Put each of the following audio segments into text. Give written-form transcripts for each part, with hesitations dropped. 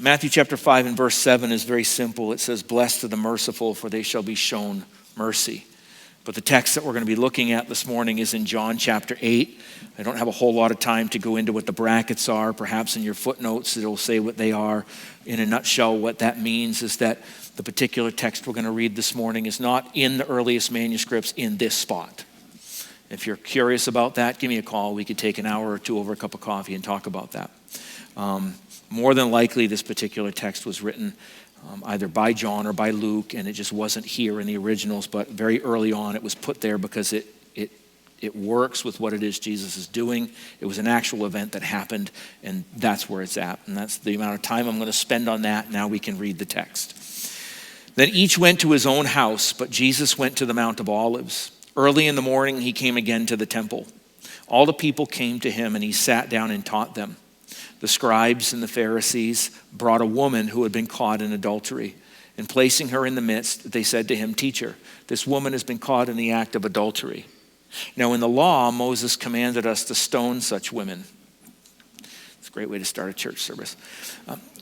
Matthew chapter 5 and verse 7 is very simple. It says, "Blessed are the merciful, for they shall be shown mercy." But the text that we're going to be looking at this morning is in John chapter 8. I don't have a whole lot of time to go into what the brackets are. Perhaps in your footnotes it'll say what they are. In a nutshell, what that means is that the particular text we're going to read this morning is not in the earliest manuscripts in this spot. If you're curious about that, give me a call. We could take an hour or two over a cup of coffee and talk about that. More than likely, this particular text was written either by John or by Luke, and it just wasn't here in the originals, but very early on it was put there because it works with what it is Jesus is doing. It was an actual event that happened, and that's where it's at. And that's the amount of time I'm going to spend on that. Now we can read the text. Then each went to his own house, but Jesus went to the Mount of Olives. Early in the morning he came again to the temple. All the people came to him, and he sat down and taught them. The scribes and the Pharisees brought a woman who had been caught in adultery. And placing her in the midst, they said to him, "Teacher, this woman has been caught in the act of adultery. Now in the law, Moses commanded us to stone such women." It's a great way to start a church service.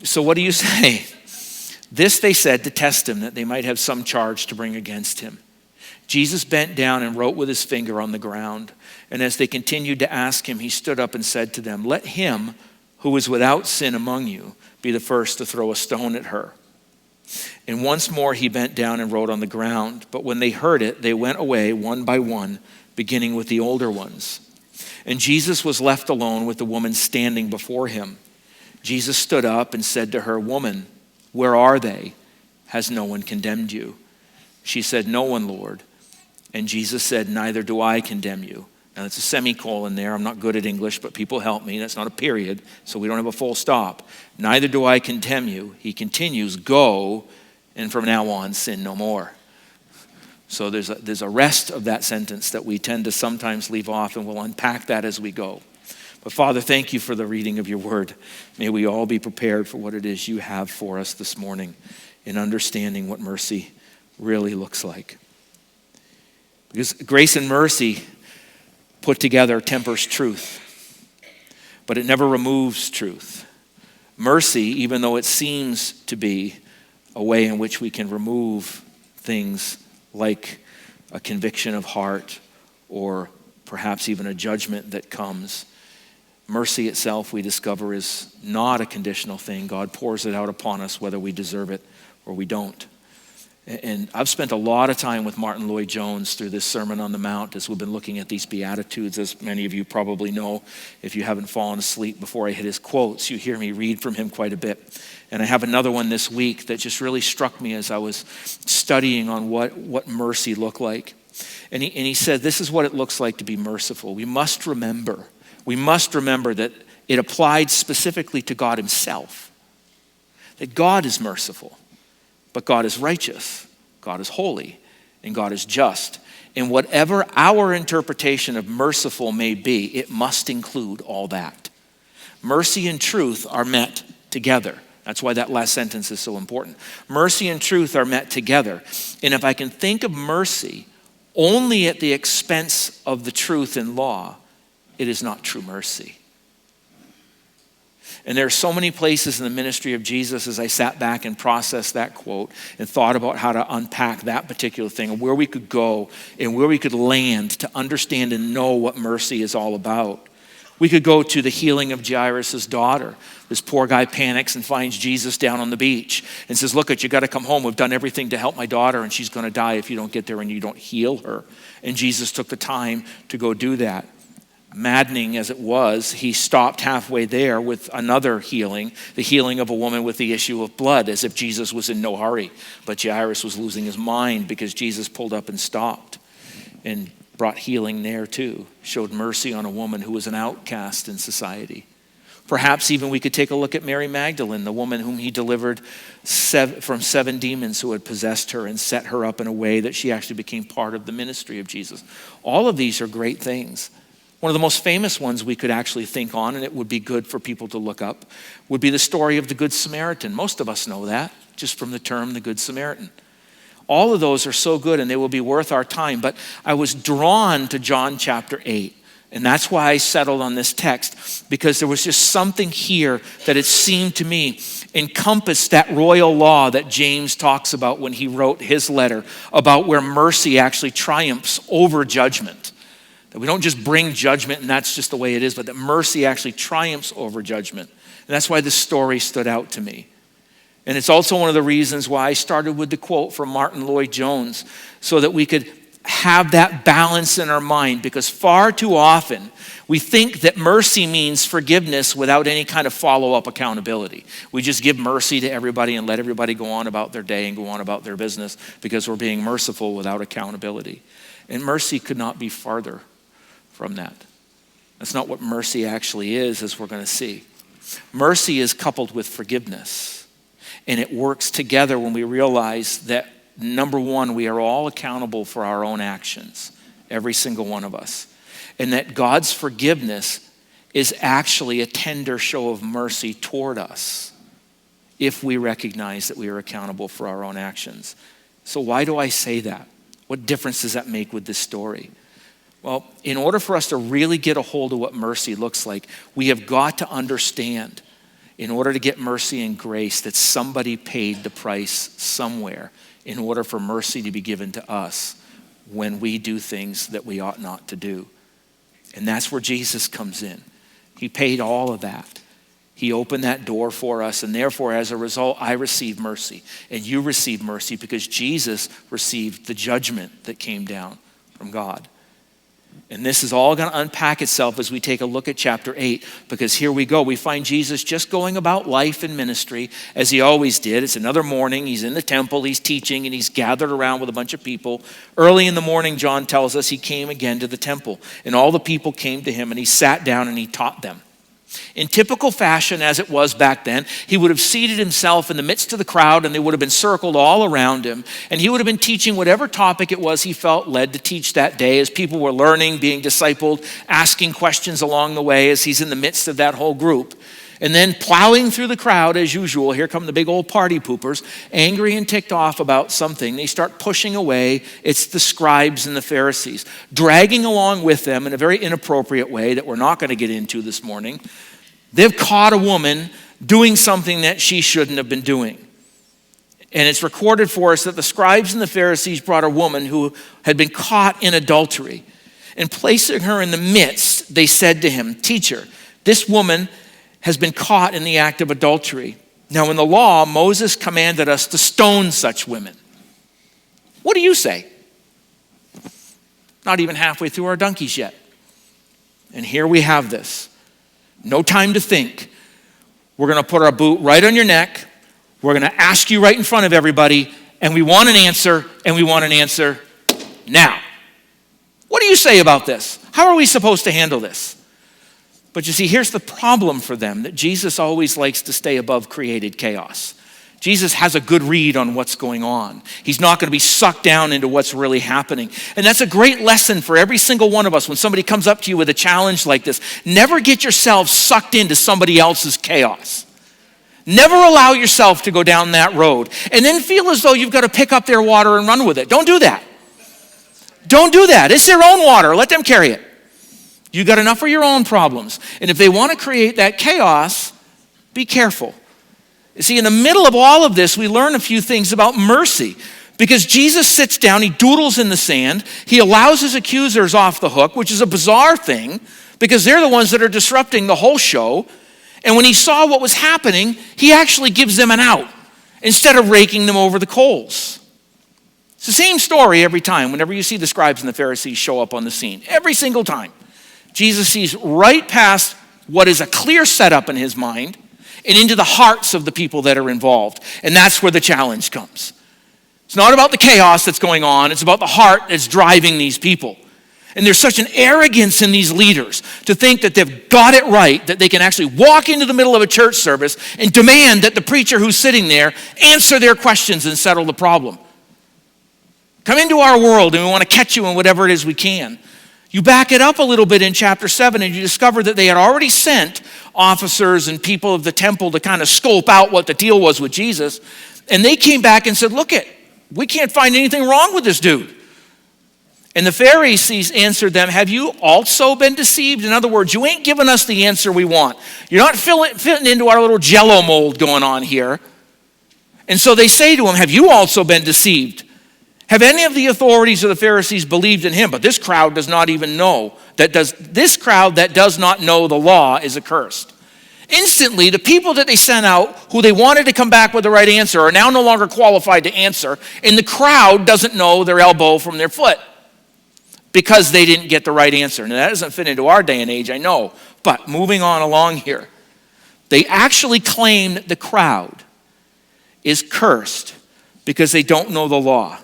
So what do you say? This they said to test him, that they might have some charge to bring against him. Jesus bent down and wrote with his finger on the ground. And as they continued to ask him, he stood up and said to them, "Let him who is without sin among you be the first to throw a stone at her." And once more he bent down and wrote on the ground. But when they heard it, they went away one by one, beginning with the older ones. And Jesus was left alone with the woman standing before him. Jesus stood up and said to her, "Woman, where are they? Has no one condemned you?" She said, "No one, Lord." And Jesus said, "Neither do I condemn you." Now, it's a semicolon there. I'm not good at English, but people help me. That's not a period, so we don't have a full stop. "Neither do I condemn you." He continues, "Go, and from now on, sin no more." So there's a rest of that sentence that we tend to sometimes leave off, and we'll unpack that as we go. But Father, thank you for the reading of your word. May we all be prepared for what it is you have for us this morning in understanding what mercy really looks like. Because grace and mercy put together tempers truth, but it never removes truth. Mercy, even though it seems to be a way in which we can remove things like a conviction of heart or perhaps even a judgment that comes, mercy itself, we discover, is not a conditional thing. God pours it out upon us whether we deserve it or we don't. And I've spent a lot of time with Martin Lloyd-Jones through this Sermon on the Mount as we've been looking at these Beatitudes. As many of you probably know, if you haven't fallen asleep before I hit his quotes, you hear me read from him quite a bit. And I have another one this week that just really struck me as I was studying on what mercy looked like. And he said, this is what it looks like to be merciful. We must remember that it applied specifically to God himself. That God is merciful. But God is righteous, God is holy, and God is just. And whatever our interpretation of merciful may be, it must include all that. Mercy and truth are met together. That's why that last sentence is so important. Mercy and truth are met together. And if I can think of mercy only at the expense of the truth in law, it is not true mercy. And there are so many places in the ministry of Jesus as I sat back and processed that quote and thought about how to unpack that particular thing and where we could go and where we could land to understand and know what mercy is all about. We could go to the healing of Jairus' daughter. This poor guy panics and finds Jesus down on the beach and says, "Look, you got to come home. We've done everything to help my daughter and she's going to die if you don't get there and you don't heal her." And Jesus took the time to go do that. Maddening as it was, he stopped halfway there with another healing, the healing of a woman with the issue of blood, as if Jesus was in no hurry. But Jairus was losing his mind because Jesus pulled up and stopped and brought healing there too, showed mercy on a woman who was an outcast in society. Perhaps even we could take a look at Mary Magdalene, the woman whom he delivered from 7 demons who had possessed her and set her up in a way that she actually became part of the ministry of Jesus. All of these are great things. One of the most famous ones we could actually think on, and it would be good for people to look up, would be the story of the Good Samaritan. Most of us know that, just from the term the Good Samaritan. All of those are so good and they will be worth our time, but I was drawn to John chapter 8 And that's why I settled on this text, because there was just something here that it seemed to me encompassed that royal law that James talks about when he wrote his letter about where mercy actually triumphs over judgment. That we don't just bring judgment and that's just the way it is, but that mercy actually triumphs over judgment. And that's why this story stood out to me. And it's also one of the reasons why I started with the quote from Martin Lloyd-Jones, so that we could have that balance in our mind, because far too often we think that mercy means forgiveness without any kind of follow-up accountability. We just give mercy to everybody and let everybody go on about their day and go on about their business because we're being merciful without accountability. And mercy could not be farther from that. That's not what mercy actually is, as we're going to see. Mercy is coupled with forgiveness, and it works together when we realize that, number one, we are all accountable for our own actions, every single one of us. And that God's forgiveness is actually a tender show of mercy toward us if we recognize that we are accountable for our own actions. So why do I say that? What difference does that make with this story? Well, in order for us to really get a hold of what mercy looks like, we have got to understand, in order to get mercy and grace, that somebody paid the price somewhere in order for mercy to be given to us when we do things that we ought not to do. And that's where Jesus comes in. He paid all of that. He opened that door for us, and therefore, as a result, I receive mercy, and you receive mercy because Jesus received the judgment that came down from God. And this is all going to unpack itself as we take a look at chapter 8, because here we go. We find Jesus just going about life and ministry as he always did. It's another morning. He's in the temple. He's teaching, and he's gathered around with a bunch of people. Early in the morning, John tells us, he came again to the temple, and all the people came to him, and he sat down and he taught them. In typical fashion, as it was back then, he would have seated himself in the midst of the crowd, and they would have been circled all around him. And he would have been teaching whatever topic it was he felt led to teach that day, as people were learning, being discipled, asking questions along the way as he's in the midst of that whole group. And then plowing through the crowd as usual, here come the big old party poopers, angry and ticked off about something. They start pushing away. It's the scribes and the Pharisees, dragging along with them in a very inappropriate way that we're not going to get into this morning. They've caught a woman doing something that she shouldn't have been doing. And it's recorded for us that the scribes and the Pharisees brought a woman who had been caught in adultery. And placing her in the midst, they said to him, "Teacher, this woman has been caught in the act of adultery. Now in the law, Moses commanded us to stone such women. What do you say?" Not even halfway through our donkeys yet. And here we have this. No time to think. We're going to put our boot right on your neck. We're going to ask you right in front of everybody, and we want an answer, and we want an answer now. What do you say about this? How are we supposed to handle this? But you see, here's the problem for them, that Jesus always likes to stay above created chaos. Jesus has a good read on what's going on. He's not going to be sucked down into what's really happening. And that's a great lesson for every single one of us when somebody comes up to you with a challenge like this. Never get yourself sucked into somebody else's chaos. Never allow yourself to go down that road and then feel as though you've got to pick up their water and run with it. Don't do that. Don't do that. It's their own water. Let them carry it. You got enough of your own problems. And if they want to create that chaos, be careful. You see, in the middle of all of this, we learn a few things about mercy. Because Jesus sits down, he doodles in the sand, he allows his accusers off the hook, which is a bizarre thing, because they're the ones that are disrupting the whole show. And when he saw what was happening, he actually gives them an out, instead of raking them over the coals. It's the same story every time, whenever you see the scribes and the Pharisees show up on the scene. Every single time. Jesus sees right past what is a clear setup in his mind and into the hearts of the people that are involved. And that's where the challenge comes. It's not about the chaos that's going on. It's about the heart that's driving these people. And there's such an arrogance in these leaders to think that they've got it right, that they can actually walk into the middle of a church service and demand that the preacher who's sitting there answer their questions and settle the problem. Come into our world and we want to catch you in whatever it is we can. You back it up a little bit in chapter 7 and you discover that they had already sent officers and people of the temple to kind of scope out what the deal was with Jesus. And they came back and said, "Look we can't find anything wrong with this dude." And the Pharisees answered them, have you also been deceived? In other words, you ain't giving us the answer we want. You're not fitting into our little Jell-O mold going on here. And so they say to him, have you also been deceived? Have any of the authorities of the Pharisees believed in him? But this crowd does not even know this crowd that does not know the law is accursed. Instantly, the people that they sent out, who they wanted to come back with the right answer, are now no longer qualified to answer, and the crowd doesn't know their elbow from their foot because they didn't get the right answer. Now, that doesn't fit into our day and age, I know, but moving on along here, they actually claim that the crowd is cursed because they don't know the law.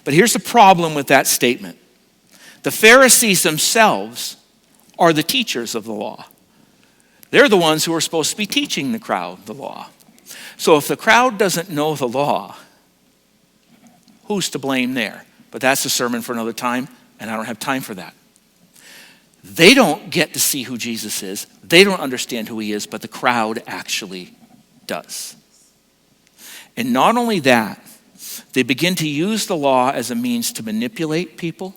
But here's the problem with that statement. The Pharisees themselves are the teachers of the law. They're the ones who are supposed to be teaching the crowd the law. So if the crowd doesn't know the law, who's to blame there? But that's a sermon for another time, and I don't have time for that. They don't get to see who Jesus is. They don't understand who he is, but the crowd actually does. And not only that, they begin to use the law as a means to manipulate people,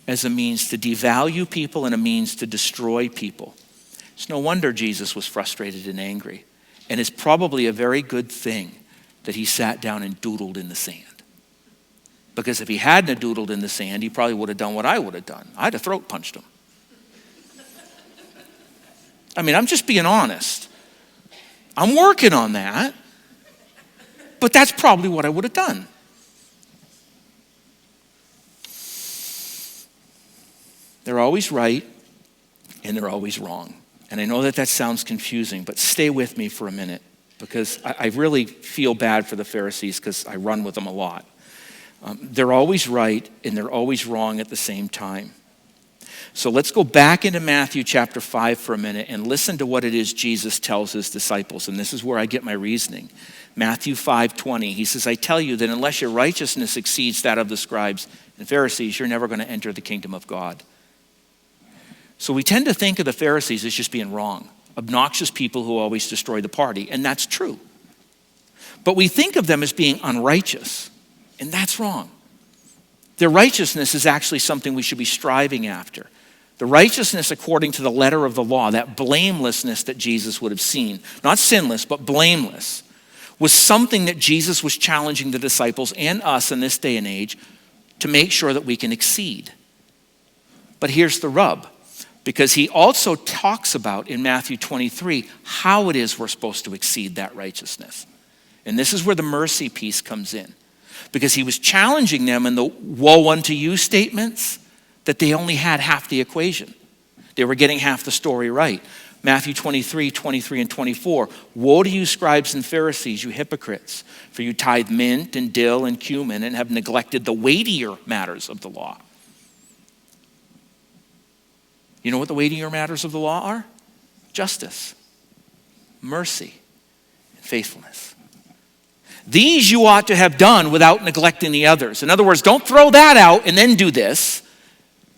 as a means to devalue people, and a means to destroy people. It's no wonder Jesus was frustrated and angry. And it's probably a very good thing that he sat down and doodled in the sand. Because if he hadn't doodled in the sand, he probably would have done what I would have done. I'd have throat punched him. I mean, I'm just being honest. I'm working on that. But that's probably what I would have done. They're always right and they're always wrong. And I know that sounds confusing, but stay with me for a minute because I really feel bad for the Pharisees because I run with them a lot. They're always right and they're always wrong at the same time. So let's go back into Matthew chapter 5 for a minute and listen to what it is Jesus tells his disciples. And this is where I get my reasoning. Matthew 5:20, he says, I tell you that unless your righteousness exceeds that of the scribes and Pharisees, you're never going to enter the kingdom of God. So we tend to think of the Pharisees as just being wrong, obnoxious people who always destroy the party, and that's true. But we think of them as being unrighteous, and that's wrong. Their righteousness is actually something we should be striving after. The righteousness according to the letter of the law, that blamelessness that Jesus would have seen, not sinless, but blameless, was something that Jesus was challenging the disciples and us in this day and age to make sure that we can exceed. But here's the rub, because he also talks about in Matthew 23 how it is we're supposed to exceed that righteousness. And this is where the mercy piece comes in. Because he was challenging them in the woe unto you statements that they only had half the equation. They were getting half the story right. Matthew 23, 23 and 24. Woe to you scribes and Pharisees, you hypocrites, for you tithe mint and dill and cumin and have neglected the weightier matters of the law. You know what the weightier matters of the law are? Justice, mercy, and faithfulness. These you ought to have done without neglecting the others. In other words, don't throw that out and then do this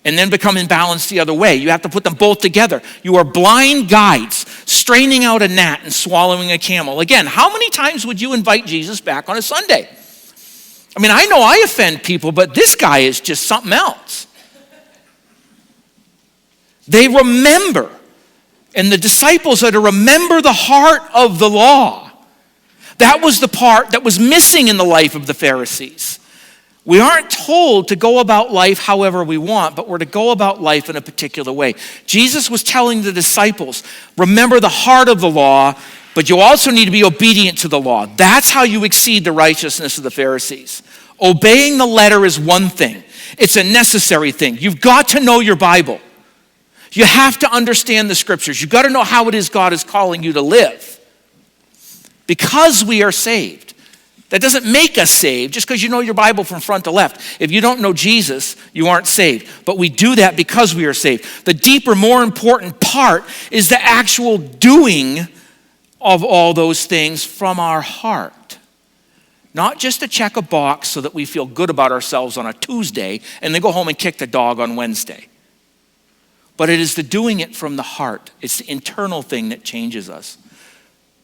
and then become imbalanced the other way. You have to put them both together. You are blind guides, straining out a gnat and swallowing a camel. Again, how many times would you invite Jesus back on a Sunday? I mean, I know I offend people, but this guy is just something else. They remember, and the disciples are to remember the heart of the law. That was the part that was missing in the life of the Pharisees. We aren't told to go about life however we want, but we're to go about life in a particular way. Jesus was telling the disciples, remember the heart of the law, but you also need to be obedient to the law. That's how you exceed the righteousness of the Pharisees. Obeying the letter is one thing. It's a necessary thing. You've got to know your Bible. You have to understand the scriptures. You've got to know how it is God is calling you to live. Because we are saved. That doesn't make us saved just because you know your Bible from front to left. If you don't know Jesus, you aren't saved. But we do that because we are saved. The deeper, more important part is the actual doing of all those things from our heart. Not just to check a box so that we feel good about ourselves on a Tuesday and then go home and kick the dog on Wednesday. But it is the doing it from the heart. It's the internal thing that changes us.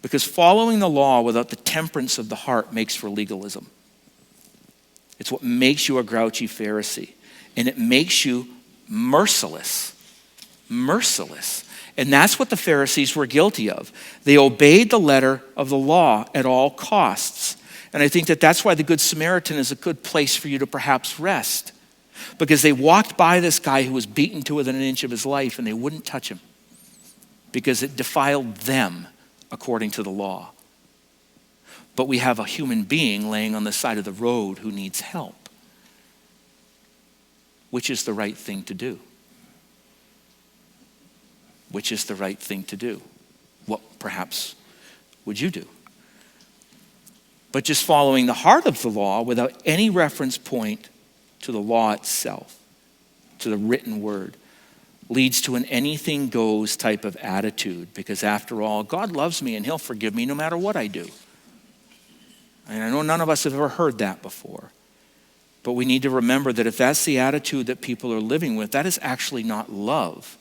Because following the law without the temperance of the heart makes for legalism. It's what makes you a grouchy Pharisee. and it makes you merciless. Merciless. And that's what the Pharisees were guilty of. They obeyed the letter of the law at all costs. And I think that that's why the Good Samaritan is a good place for you to perhaps rest. Because they walked by this guy who was beaten to within an inch of his life and they wouldn't touch him. Because it defiled them according to the law. But we have a human being laying on the side of the road who needs help. Which is the right thing to do? Which is the right thing to do? What perhaps would you do? But just following the heart of the law without any reference point to the law itself, to the written word, leads to an anything goes type of attitude. Because after all, God loves me and he'll forgive me no matter what I do. And I know none of us have ever heard that before. But we need to remember that if that's the attitude that people are living with, that is actually not love.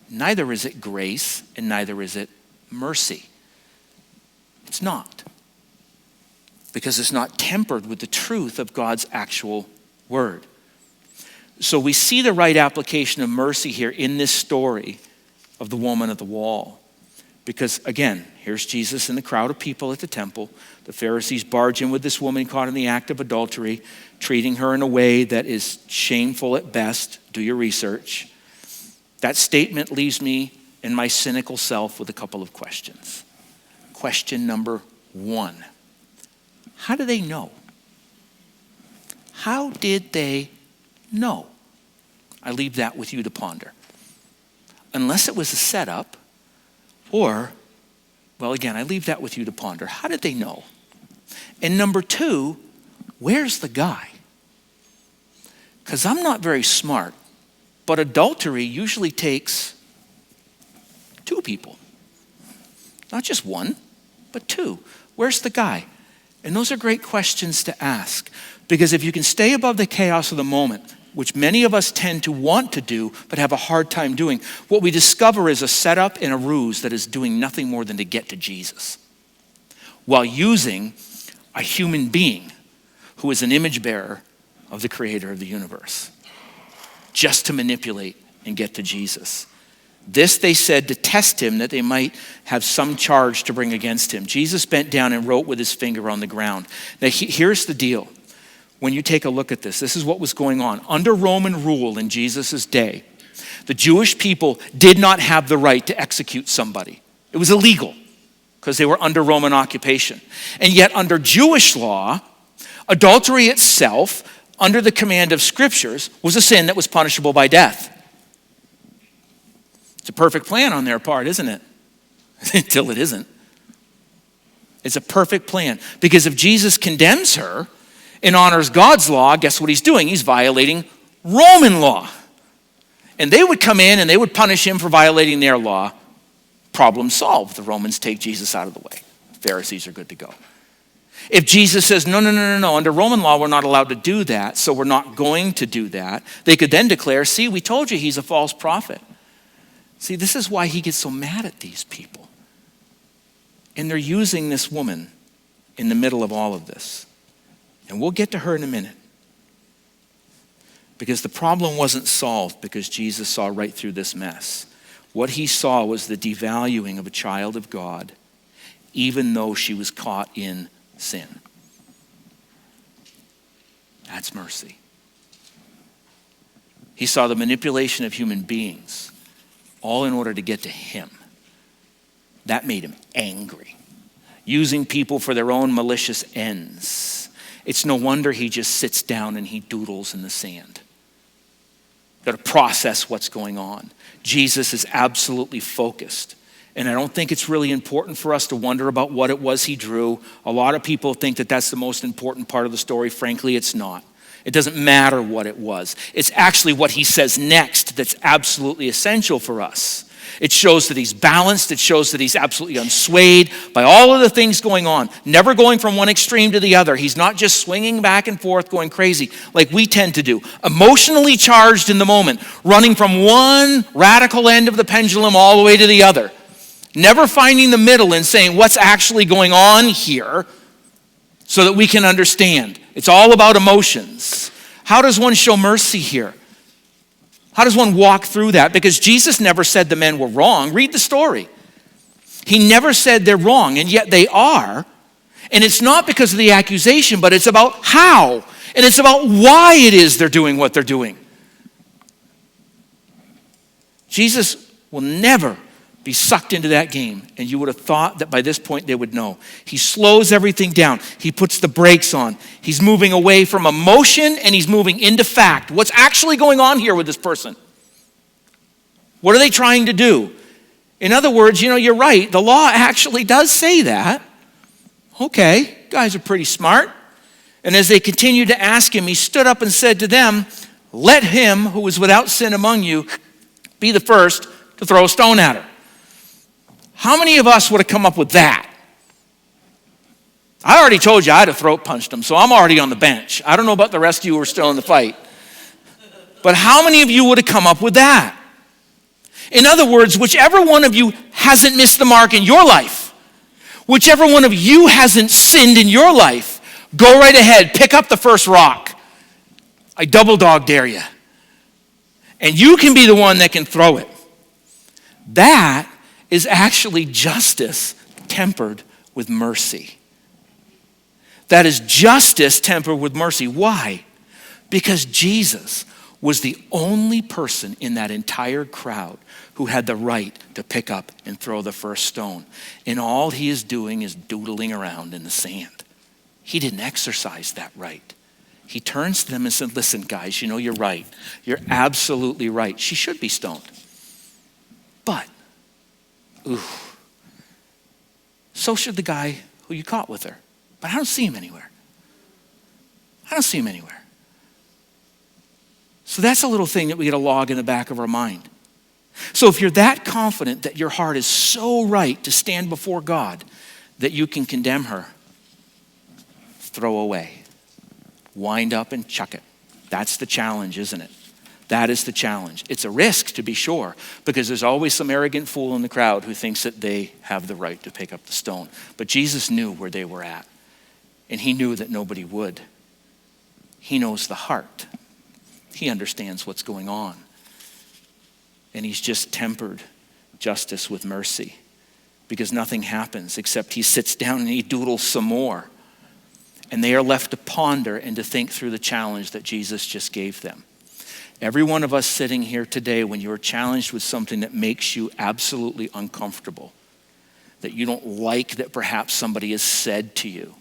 Neither is it grace, and neither is it mercy. It's not. Because it's not tempered with the truth of God's actual word. So we see the right application of mercy here in this story of the woman at the wall. Because again, here's Jesus in the crowd of people at the temple. The Pharisees barge in with this woman caught in the act of adultery, treating her in a way that is shameful at best. Do your research. That statement leaves me and my cynical self with a couple of questions. Question number 1. How do they know? How did they know? I leave that with you to ponder. Unless it was a setup, or, well, again, I leave that with you to ponder. How did they know? And number 2, where's the guy? Because I'm not very smart, but adultery usually takes 2 people. Not just 1, but 2. Where's the guy? And those are great questions to ask. Because if you can stay above the chaos of the moment, which many of us tend to want to do, but have a hard time doing, what we discover is a setup and a ruse that is doing nothing more than to get to Jesus, while using a human being who is an image bearer of the creator of the universe, just to manipulate and get to Jesus. This they said to test him, that they might have some charge to bring against him. Jesus bent down and wrote with his finger on the ground. Now here's the deal. When you take a look at this is what was going on. Under Roman rule in Jesus' day, the Jewish people did not have the right to execute somebody. It was illegal because they were under Roman occupation. And yet under Jewish law, adultery itself, under the command of scriptures, was a sin that was punishable by death. It's a perfect plan on their part, isn't it? Until it isn't. It's a perfect plan. Because if Jesus condemns her and honors God's law, guess what he's doing? He's violating Roman law. And they would come in and they would punish him for violating their law. Problem solved. The Romans take Jesus out of the way. Pharisees are good to go. If Jesus says, no, under Roman law, we're not allowed to do that, so we're not going to do that, they could then declare, see, we told you he's a false prophet. See, this is why he gets so mad at these people. And they're using this woman in the middle of all of this. And we'll get to her in a minute. Because the problem wasn't solved because Jesus saw right through this mess. What he saw was the devaluing of a child of God, even though she was caught in sin. That's mercy. He saw the manipulation of human beings, all in order to get to him. That made him angry. Using people for their own malicious ends. It's no wonder he just sits down and he doodles in the sand. Got to process what's going on. Jesus is absolutely focused. And I don't think it's really important for us to wonder about what it was he drew. A lot of people think that that's the most important part of the story. Frankly, it's not. It doesn't matter what it was. It's actually what he says next that's absolutely essential for us. It shows that he's balanced. It shows that he's absolutely unswayed by all of the things going on, never going from one extreme to the other. He's not just swinging back and forth, going crazy like we tend to do. Emotionally charged in the moment, running from one radical end of the pendulum all the way to the other. Never finding the middle and saying what's actually going on here so that we can understand. It's all about emotions. How does one show mercy here? How does one walk through that? Because Jesus never said the men were wrong. Read the story. He never said they're wrong, and yet they are. And it's not because of the accusation, but it's about how. And it's about why it is they're doing what they're doing. Jesus will never be sucked into that game. And you would have thought that by this point they would know. He slows everything down. He puts the brakes on. He's moving away from emotion and he's moving into fact. What's actually going on here with this person? What are they trying to do? In other words, you're right. The law actually does say that. Okay, guys are pretty smart. And as they continued to ask him, he stood up and said to them, "Let him who is without sin among you be the first to throw a stone at her." How many of us would have come up with that? I already told you I'd have throat punched him, so I'm already on the bench. I don't know about the rest of you who are still in the fight. But how many of you would have come up with that? In other words, whichever one of you hasn't missed the mark in your life, whichever one of you hasn't sinned in your life, go right ahead, pick up the first rock. I double dog dare you. And you can be the one that can throw it. That is actually justice tempered with mercy. That is justice tempered with mercy. Why? Because Jesus was the only person in that entire crowd who had the right to pick up and throw the first stone. And all he is doing is doodling around in the sand. He didn't exercise that right. He turns to them and said, "Listen, guys, you're right. You're absolutely right. She should be stoned. But, so should the guy who you caught with her. But I don't see him anywhere. I don't see him anywhere." So that's a little thing that we get to log in the back of our mind. So if you're that confident that your heart is so right to stand before God that you can condemn her, throw away. Wind up and chuck it. That's the challenge, isn't it? That is the challenge. It's a risk, to be sure, because there's always some arrogant fool in the crowd who thinks that they have the right to pick up the stone. But Jesus knew where they were at, and he knew that nobody would. He knows the heart. He understands what's going on. And he's just tempered justice with mercy, because nothing happens except he sits down and he doodles some more. And they are left to ponder and to think through the challenge that Jesus just gave them. Every one of us sitting here today, when you're challenged with something that makes you absolutely uncomfortable, that you don't like that perhaps somebody has said to you,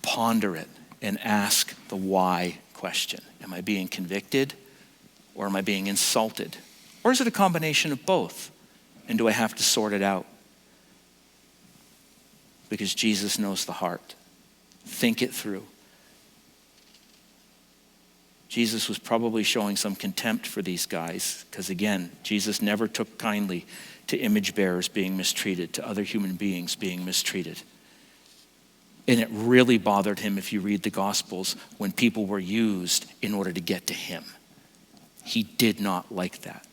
ponder it and ask the why question. Am I being convicted, or am I being insulted? Or is it a combination of both? And do I have to sort it out? Because Jesus knows the heart. Think it through. Jesus was probably showing some contempt for these guys, because again, Jesus never took kindly to image bearers being mistreated, to other human beings being mistreated. And it really bothered him, if you read the Gospels, when people were used in order to get to him. He did not like that.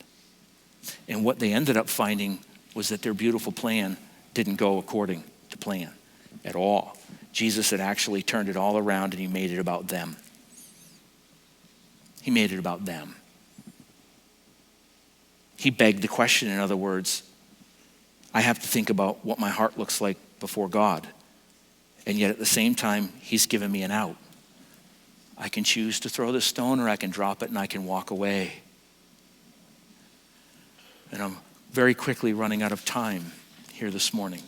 And what they ended up finding was that their beautiful plan didn't go according to plan at all. Jesus had actually turned it all around and he made it about them. He made it about them. He begged the question, in other words, I have to think about what my heart looks like before God. And yet at the same time, he's given me an out. I can choose to throw the stone, or I can drop it and I can walk away. And I'm very quickly running out of time here this morning.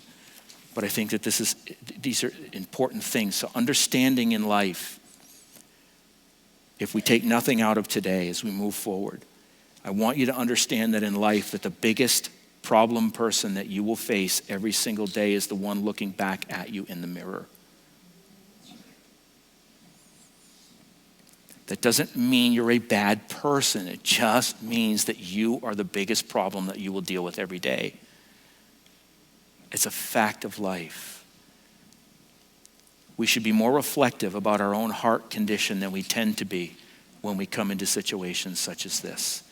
But I think that these are important things. So understanding in life, if we take nothing out of today as we move forward, I want you to understand that in life, that the biggest problem person that you will face every single day is the one looking back at you in the mirror. That doesn't mean you're a bad person. It just means that you are the biggest problem that you will deal with every day. It's a fact of life. We should be more reflective about our own heart condition than we tend to be when we come into situations such as this.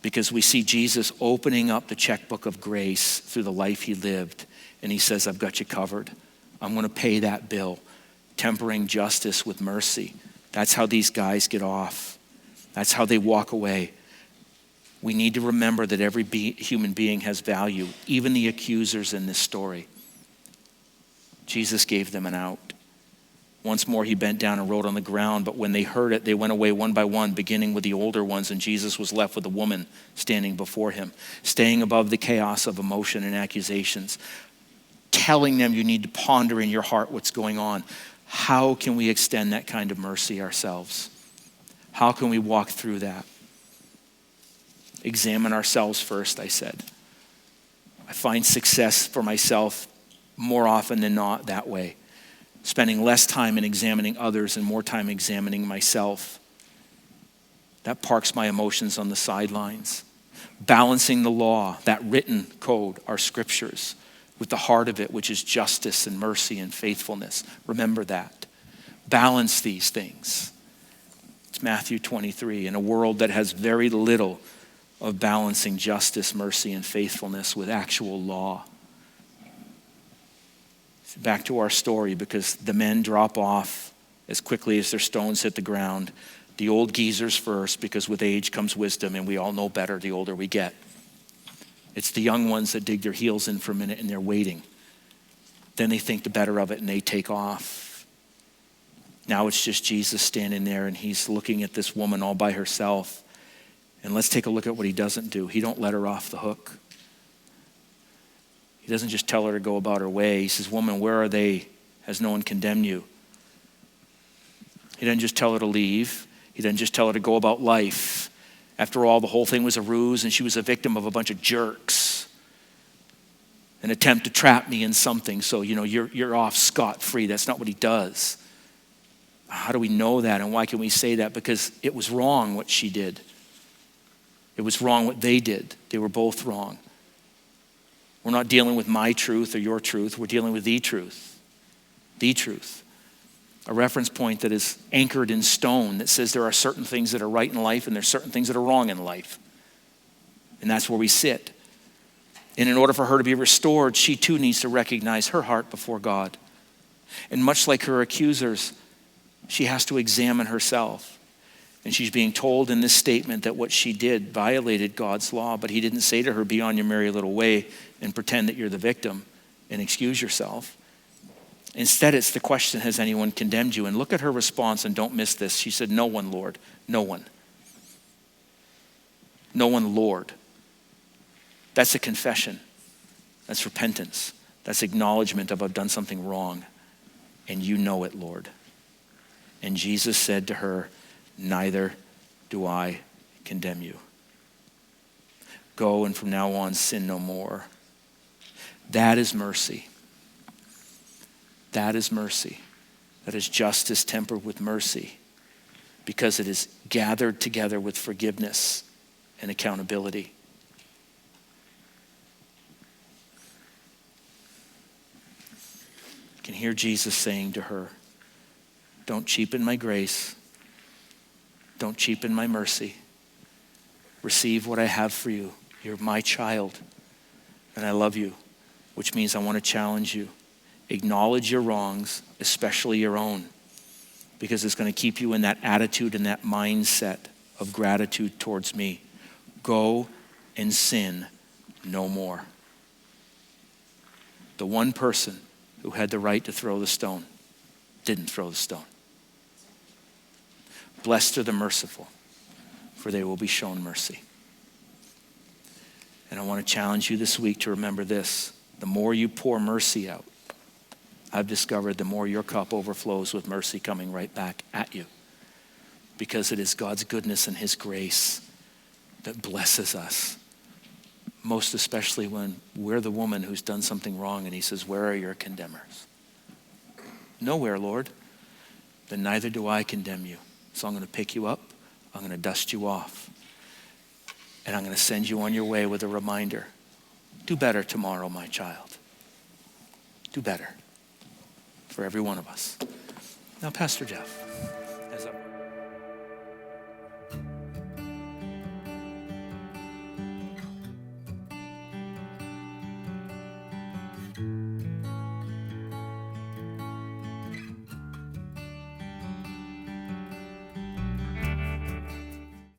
Because we see Jesus opening up the checkbook of grace through the life he lived. And he says, I've got you covered. I'm going to pay that bill. tempering justice with mercy. That's how these guys get off. That's how they walk away. We need to remember that every human being has value, even the accusers in this story. Jesus gave them an out. Once more, he bent down and wrote on the ground, but when they heard it, they went away one by one, beginning with the older ones, and Jesus was left with a woman standing before him, staying above the chaos of emotion and accusations, telling them you need to ponder in your heart what's going on. How can we extend that kind of mercy ourselves? How can we walk through that? Examine ourselves first, I said. I find success for myself more often than not that way. Spending less time in examining others and more time examining myself. That parks my emotions on the sidelines. Balancing the law, that written code, our scriptures, with the heart of it, which is justice and mercy and faithfulness. Remember that. Balance these things. It's Matthew 23. In a world that has very little of balancing justice, mercy, and faithfulness with actual law. Back to our story, because the men drop off as quickly as their stones hit the ground. The old geezers first, because with age comes wisdom, and we all know better the older we get. It's the young ones that dig their heels in for a minute and they're waiting. Then they think the better of it and they take off. Now it's just Jesus standing there and he's looking at this woman all by herself. And let's take a look at what he doesn't do. He don't let her off the hook. He doesn't just tell her to go about her way. He says, woman, where are they? Has no one condemned you? He doesn't just tell her to leave. He doesn't just tell her to go about life. After all, the whole thing was a ruse and she was a victim of a bunch of jerks. An attempt to trap me in something so, you're off scot-free. That's not what he does. How do we know that and why can we say that? Because it was wrong what she did. It was wrong what they did. They were both wrong. We're not dealing with my truth or your truth. We're dealing with the truth. The truth. A reference point that is anchored in stone that says there are certain things that are right in life and there's certain things that are wrong in life. And that's where we sit. And in order for her to be restored, she too needs to recognize her heart before God. And much like her accusers, she has to examine herself. And she's being told in this statement that what she did violated God's law, but he didn't say to her, be on your merry little way and pretend that you're the victim and excuse yourself. Instead, it's the question, has anyone condemned you? And look at her response, and don't miss this. She said, no one, Lord. No one. No one, Lord. That's a confession. That's repentance. That's acknowledgement of I've done something wrong. And you know it, Lord. And Jesus said to her, neither do I condemn you. Go and from now on sin no more. That is mercy. That is mercy. That is justice tempered with mercy, because it is gathered together with forgiveness and accountability. I can hear Jesus saying to her, don't cheapen my grace. Don't cheapen my mercy. Receive what I have for you. You're my child, and I love you, which means I want to challenge you. Acknowledge your wrongs, especially your own, because it's going to keep you in that attitude and that mindset of gratitude towards me. Go and sin no more. The one person who had the right to throw the stone didn't throw the stone. Blessed are the merciful, for they will be shown mercy. And I want to challenge you this week to remember this. The more you pour mercy out, I've discovered the more your cup overflows with mercy coming right back at you. Because it is God's goodness and his grace that blesses us. Most especially when we're the woman who's done something wrong and he says, where are your condemners? Nowhere, Lord. Then neither do I condemn you. So I'm going to pick you up. I'm going to dust you off. And I'm going to send you on your way with a reminder. Do better tomorrow, my child. Do better. For every one of us. Now, Pastor Jeff, as I